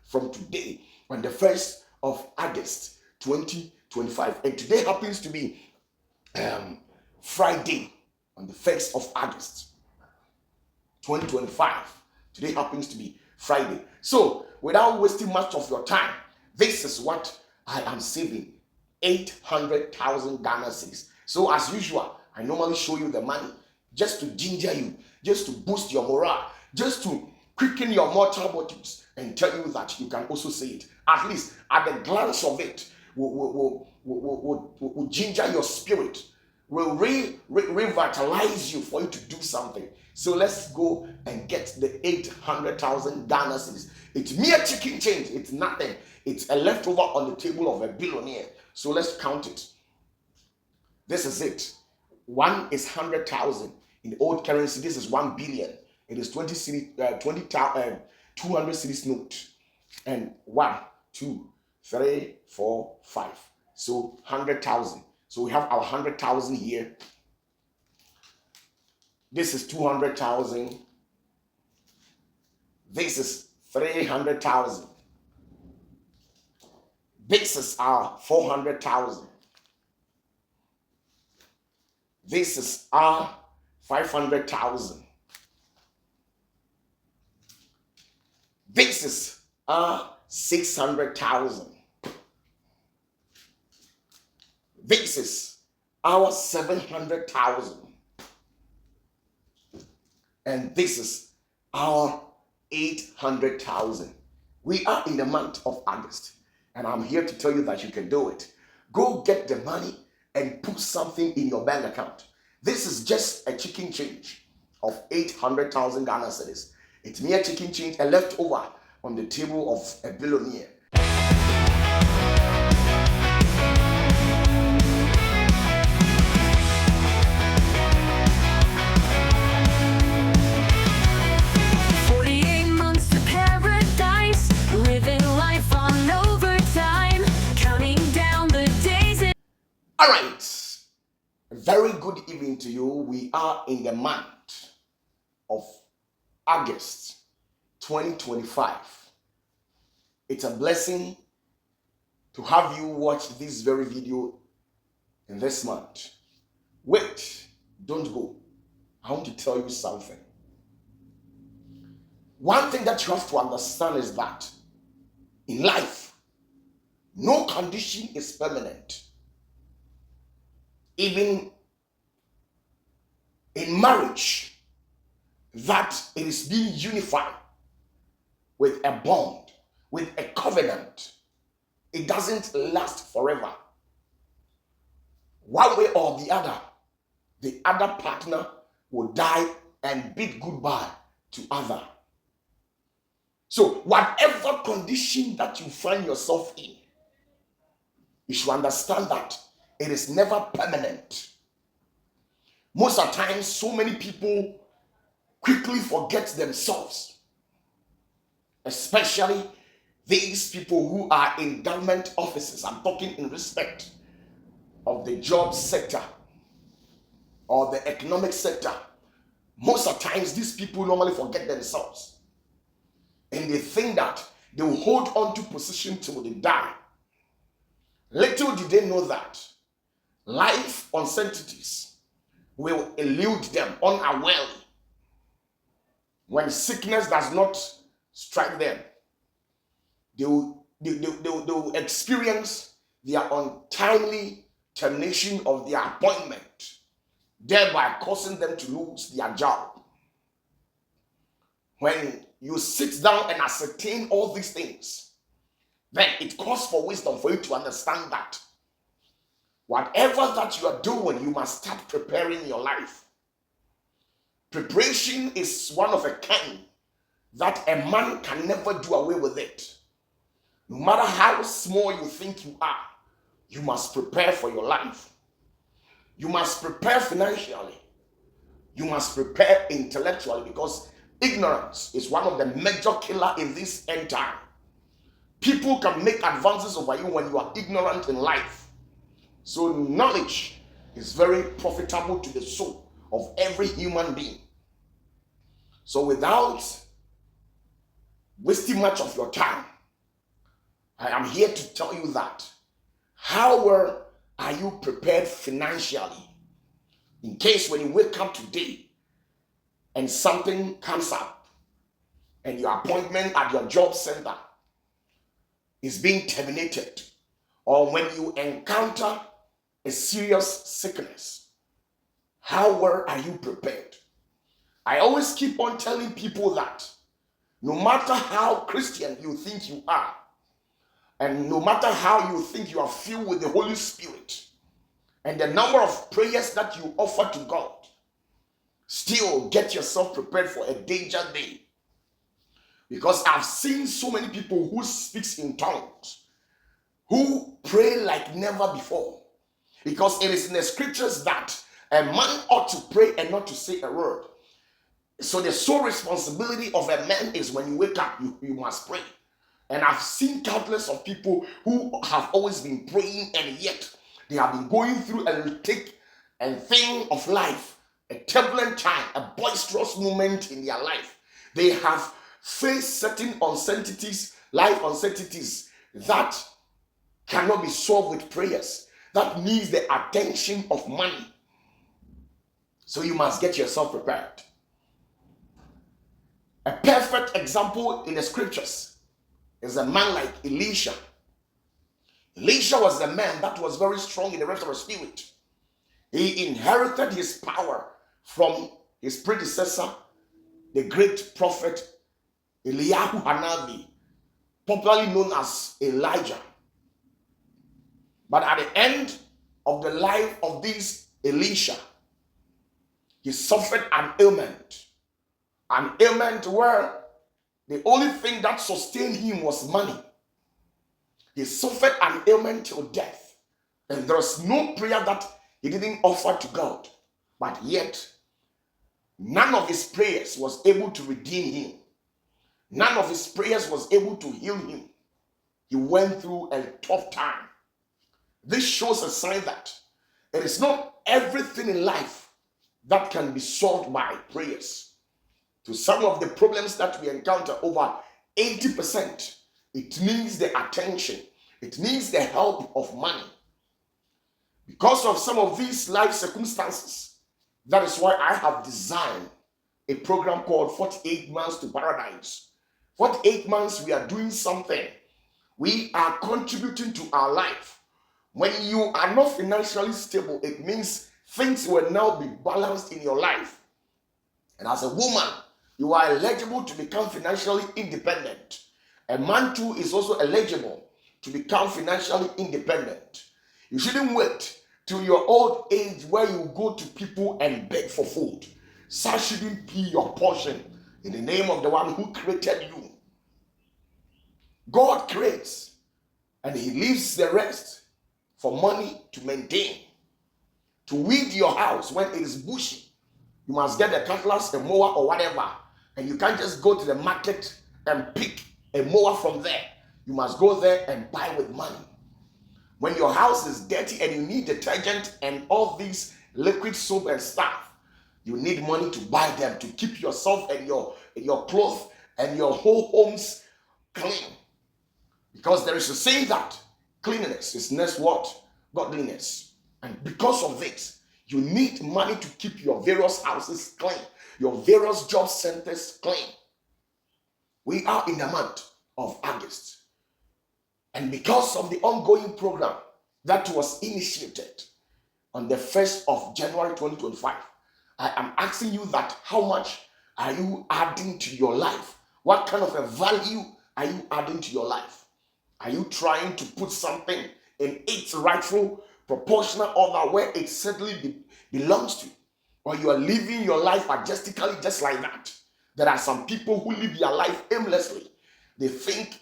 from today on the 1st of August 2025. And today happens to be Friday on the 1st of August 2025. Today happens to be Friday. So without wasting much of your time, this is what I am saving: 800,000 Ghana cedis. So as usual, I normally show you the money just to ginger you, just to boost your morale, just to quicken your mortal bodies and tell you that you can also say it. At least at the glance of it, will ginger your spirit, will revitalize you for you to do something. So let's go and get the 800,000 Ghana cedis. It's mere chicken change. It's nothing. It's a leftover on the table of a billionaire. So let's count it. This is it. One is 100,000. In the old currency, this is 1 billion. It is 200 cedis note. And 1, 2, 3, 4, 5. So 100,000. So we have our 100,000 here. This is 200,000. This is 300,000. This is our 400,000. This is our 500,000. This is our 600,000. This is our 700,000. And this is our 800,000. We are in the month of August, and I'm here to tell you that you can do it. Go get the money and put something in your bank account. This is just a chicken change of 800,000 Ghana cedis. It's mere chicken change, a leftover on the table of a billionaire. All right, a very good evening to you. We are in the month of August 2025. It's a blessing to have you watch this very video in this month. Wait, don't go. I want to tell you something. One thing that you have to understand is that in life, no condition is permanent. Even in marriage, that it is being unified with a bond, with a covenant, it doesn't last forever. One way or the other partner will die and bid goodbye to other. So whatever condition that you find yourself in, you should understand that it is never permanent. Most of the times, so many people quickly forget themselves, especially these people who are in government offices. I'm talking in respect of the job sector or the economic sector. Most of the times, these people normally forget themselves, and they think that they will hold on to position till they die. Little did they know that life uncertainties will elude them unawarely. When sickness does not strike them, they will experience their untimely termination of their appointment, thereby causing them to lose their job. When you sit down and ascertain all these things, then it calls for wisdom for you to understand that whatever that you are doing, you must start preparing your life. Preparation is one of a kind that a man can never do away with it. No matter how small you think you are, you must prepare for your life. You must prepare financially. You must prepare intellectually, because ignorance is one of the major killers in this end time. People can make advances over you when you are ignorant in life. So knowledge is very profitable to the soul of every human being. So without wasting much of your time, I am here to tell you that. How well are you prepared financially? In case when you wake up today and something comes up and your appointment at your job center is being terminated, or when you encounter a serious sickness, how well are you prepared? I always keep on telling people that no matter how Christian you think you are, and no matter how you think you are filled with the Holy Spirit, and the number of prayers that you offer to God, still get yourself prepared for a danger day. Because I've seen so many people who speaks in tongues, who pray like never before. Because it is in the scriptures that a man ought to pray and not to say a word. So the sole responsibility of a man is when you wake up, you must pray. And I've seen countless of people who have always been praying, and yet they have been going through a thick and thin of life, a turbulent time, a boisterous moment in their life. They have faced certain uncertainties, life uncertainties that cannot be solved with prayers, that needs the attention of money. So you must get yourself prepared. A perfect example in the scriptures is a man like Elisha. Elisha was a man that was very strong in the rest of the spirit. He inherited his power from his predecessor, the great prophet Eliyahu Hanabi, popularly known as Elijah. But at the end of the life of this Elisha, he suffered an ailment where the only thing that sustained him was money. He suffered an ailment till death. And there was no prayer that he didn't offer to God. But yet, none of his prayers was able to redeem him. None of his prayers was able to heal him. He went through a tough time. This shows a sign that it is not everything in life that can be solved by prayers. To some of the problems that we encounter, over 80%, it needs the attention. It needs the help of money. Because of some of these life circumstances, that is why I have designed a program called 48 Months to Paradise. 48 months we are doing something. We are contributing to our life. When you are not financially stable, it means things will now be balanced in your life. And as a woman, you are eligible to become financially independent. A man too is also eligible to become financially independent. You shouldn't wait till your old age where you go to people and beg for food. Such shouldn't be your portion in the name of the one who created you. God creates and he leaves the rest for money to maintain. To weed your house when it is bushy, you must get a cutlass, a mower, or whatever. And you can't just go to the market and pick a mower from there. You must go there and buy with money. When your house is dirty and you need detergent and all these liquid soap and stuff, you need money to buy them to keep yourself and your clothes and your whole homes clean. Because there is a saying that cleanliness is next what? Godliness. And because of this, you need money to keep your various houses clean, your various job centers clean. We are in the month of August. And because of the ongoing program that was initiated on the 1st of January 2025, I am asking you that how much are you adding to your life? What kind of a value are you adding to your life? Are you trying to put something in its rightful proportional order where it certainly belongs to? Or you are living your life majestically just like that? There are some people who live their life aimlessly. They think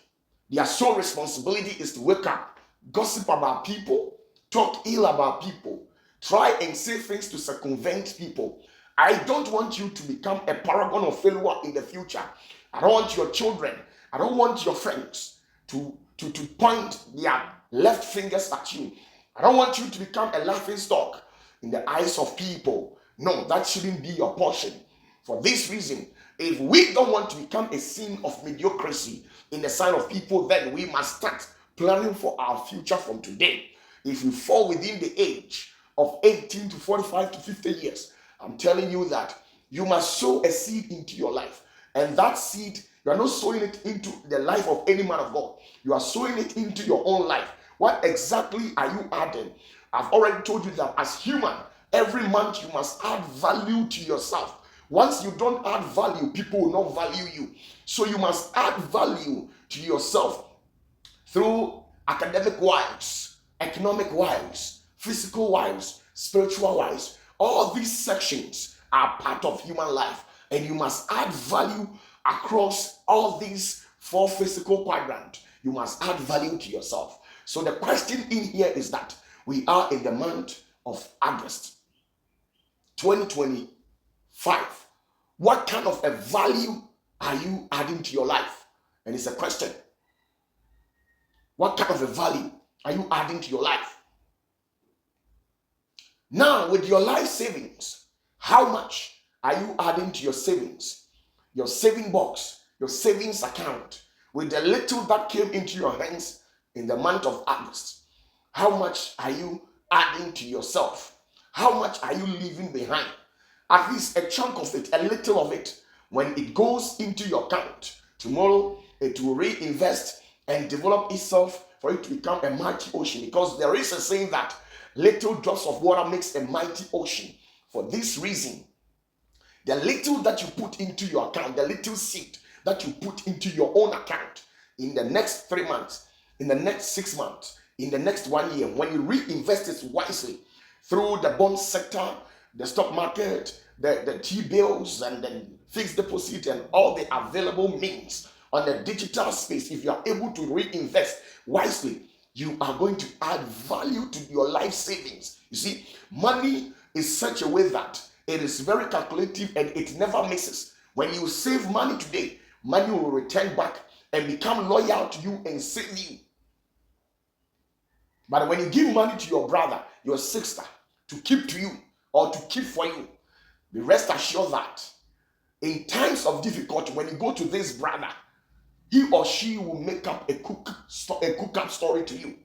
their sole responsibility is to wake up, gossip about people, talk ill about people, try and say things to circumvent people. I don't want you to become a paragon of failure in the future. I don't want your children, I don't want your friends to point their left fingers at you. I don't want you to become a laughing stock in the eyes of people. No, that shouldn't be your portion. For this reason, if we don't want to become a scene of mediocrity in the sight of people, then we must start planning for our future from today. If you fall within the age of 18 to 45 to 50 years, I'm telling you that you must sow a seed into your life. And that seed, you are not sowing it into the life of any man of God. You are sowing it into your own life. What exactly are you adding? I've already told you that as human, every month you must add value to yourself. Once you don't add value, people will not value you. So you must add value to yourself through academic wise, economic wise, physical wise, spiritual wise. All these sections are part of human life, and you must add value across all these four physical quadrants. You must add value to yourself. So the question in here is that we are in the month of August 2025. What kind of a value are you adding to your life? And it's a question. What kind of a value are you adding to your life? Now, with your life savings, how much are you adding to your savings? Your saving box, your savings account, with the little that came into your hands in the month of August. How much are you adding to yourself? How much are you leaving behind? At least a chunk of it, a little of it, when it goes into your account, tomorrow it will reinvest and develop itself for it to become a mighty ocean. Because there is a saying that little drops of water makes a mighty ocean. For this reason, the little that you put into your account, the little seed that you put into your own account in the next 3 months, in the next 6 months, in the next 1 year, when you reinvest it wisely through the bond sector, the stock market, the T-bills, and then fixed deposit, and all the available means on the digital space, if you are able to reinvest wisely, you are going to add value to your life savings. You see, money is such a way that it is very calculative and it never misses. When you save money today, money will return back and become loyal to you and save you. But when you give money to your brother, your sister, to keep to you or to keep for you, be rest assured that in times of difficulty, when you go to this brother, he or she will make up a cook-up story to you.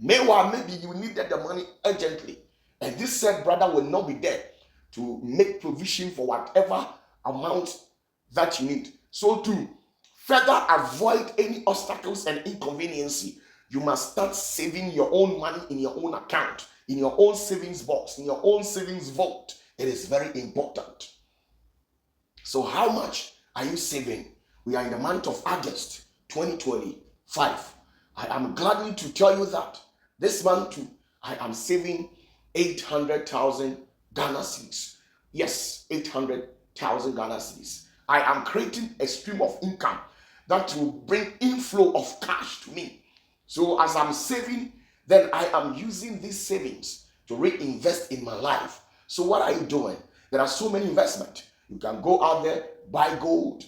Meanwhile, maybe you needed the money urgently, and this said brother will not be there to make provision for whatever amount that you need. So to further avoid any obstacles and inconvenience, you must start saving your own money in your own account, in your own savings box, in your own savings vault. It is very important. So how much are you saving? We are in the month of August 2025. I am glad to tell you that this month too, I am saving 800,000 Ghana cedis. Yes, 800,000 Ghana cedis. I am creating a stream of income that will bring inflow of cash to me. So as I'm saving, then I am using these savings to reinvest in my life. So what are you doing? There are so many investments. You can go out there, buy gold,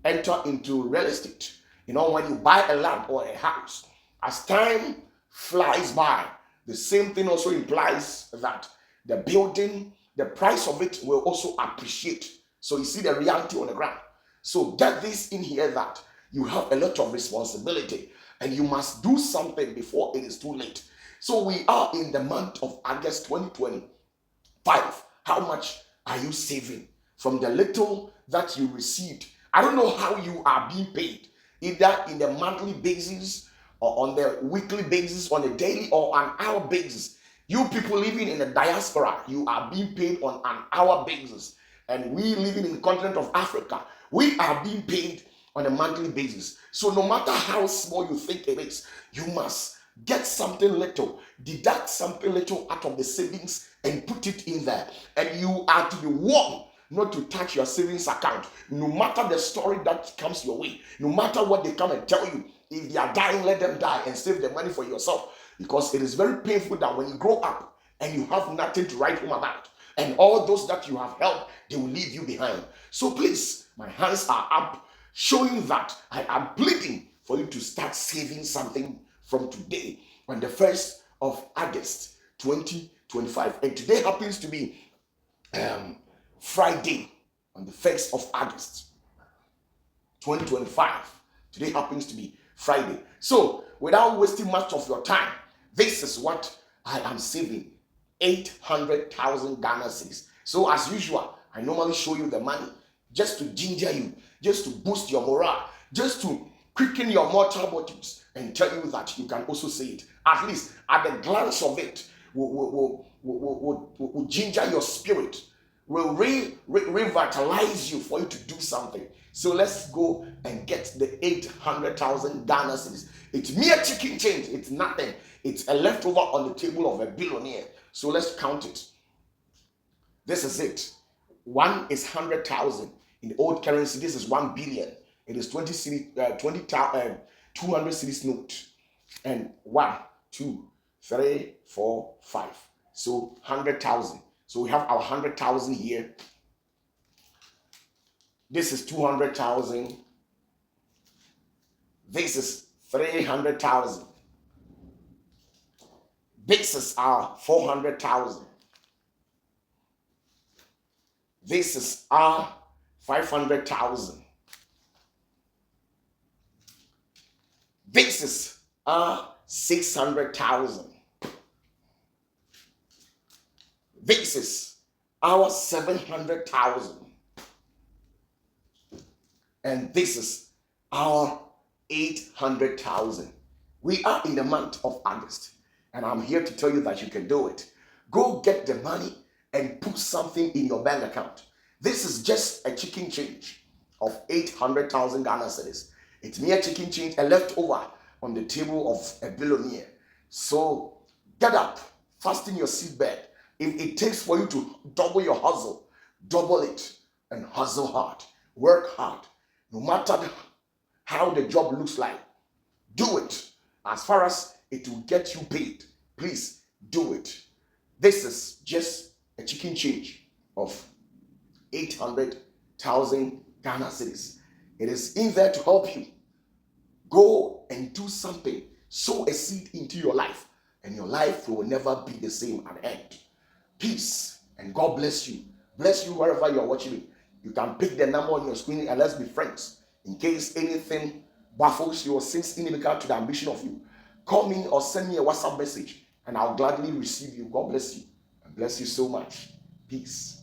enter into real estate. You know, when you buy a land or a house, as time flies by, the same thing also implies that the building, the price of it will also appreciate. So you see the reality on the ground. So get this in here that you have a lot of responsibility and you must do something before it is too late. So we are in the month of August 2025. How much are you saving from the little that you received? I don't know how you are being paid, either in a monthly basis or on the weekly basis, on a daily or an hour basis. You people living in the diaspora, you are being paid on an hour basis. And we living in the continent of Africa, we are being paid on a monthly basis. So no matter how small you think it is, you must get something little, deduct something little out of the savings and put it in there. And you are to be warned not to touch your savings account. No matter the story that comes your way, no matter what they come and tell you, if they are dying, let them die and save the money for yourself. Because it is very painful that when you grow up and you have nothing to write home about, and all those that you have helped, they will leave you behind. So please, my hands are up, showing that I am pleading for you to start saving something from today, on the 1st of August 2025. And today happens to be Friday, on the 1st of August 2025. Today happens to be Friday. So without wasting much of your time, this is what I am saving: 800,000 Ghana cedis. So as usual, I normally show you the money just to ginger you, just to boost your morale, just to quicken your mortal bodies, and tell you that you can also say it. At least at the glance of it, will ginger your spirit, will revitalize you for you to do something. So let's go and get the 800,000 Ghana cedis. It's mere chicken change. It's nothing. It's a leftover on the table of a billionaire. So let's count it. This is it. One is 100,000. In the old currency, this is 1 billion. It is 200 cedis note. And 1, 2, 3, 4, 5. So 100,000. So we have our 100,000 here. This is 200,000. This is 300,000. This is our 400,000. This is our 500,000. This is our 600,000. This is our 700,000. And this is our 800,000. We are in the month of August, and I'm here to tell you that you can do it. Go get the money and put something in your bank account. This is just a chicken change of 800,000 Ghana cedis. It's mere chicken change, a leftover on the table of a billionaire. So get up, fasten your seatbelt. If it takes for you to double your hustle, double it and hustle hard. Work hard. No matter how the job looks like, do it. As far as it will get you paid, please do it. This is just a chicken change of 800,000 Ghana cedis. It is in there to help you. Go and do something. Sow a seed into your life, and your life will never be the same at the end. Peace, and God bless you. Bless you wherever you're watching me. You can pick the number on your screen and let's be friends. In case anything baffles you or seems inimical to the ambition of you, call me or send me a WhatsApp message, and I'll gladly receive you. God bless you, and bless you so much. Peace.